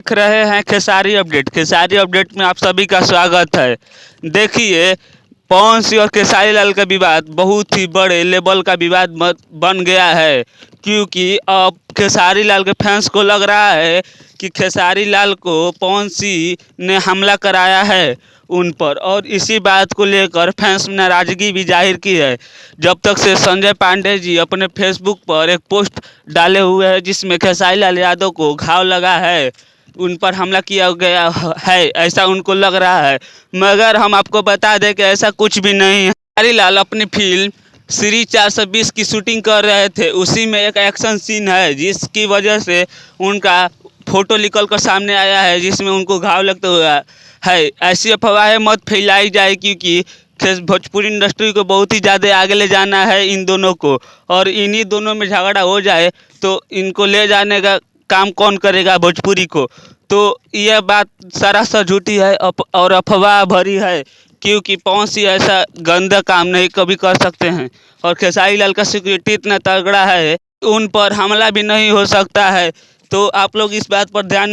देख रहे हैं खेसारी अपडेट। खेसारी अपडेट में आप सभी का स्वागत है। देखिए, पवन सिंह और खेसारी लाल का विवाद बहुत ही बड़े लेवल का विवाद बन गया है, क्योंकि अब खेसारी लाल के फैंस को लग रहा है कि खेसारी लाल को पवन सिंह ने हमला कराया है उन पर, और इसी बात को लेकर फैंस ने नाराज़गी भी जाहिर की है। जब तक से संजय पांडे जी अपने फेसबुक पर एक पोस्ट डाले हुए हैं जिसमें खेसारी लाल यादव को घाव लगा है, उन पर हमला किया गया है, ऐसा उनको लग रहा है। मगर हम आपको बता दें कि ऐसा कुछ भी नहीं है। खेसारी लाल अपनी फिल्म श्री 420 की शूटिंग कर रहे थे, उसी में एक एक्शन सीन है जिसकी वजह से उनका फोटो निकल कर सामने आया है जिसमें उनको घाव लगता हुआ है। ऐसी अफवाहें मत फैलाई जाए, क्योंकि भोजपुरी इंडस्ट्री को बहुत ही ज़्यादा आगे ले जाना है इन दोनों को, और इन्हीं दोनों में झगड़ा हो जाए तो इनको ले जाने का काम कौन करेगा भोजपुरी को। तो यह बात सरासर झूठी है और अफवाह भरी है, क्योंकि पवन सिंह ऐसा गंदा काम नहीं कभी कर सकते हैं, और खेसारी लाल का सिक्योरिटी इतना तगड़ा है उन पर हमला भी नहीं हो सकता है। तो आप लोग इस बात पर ध्यान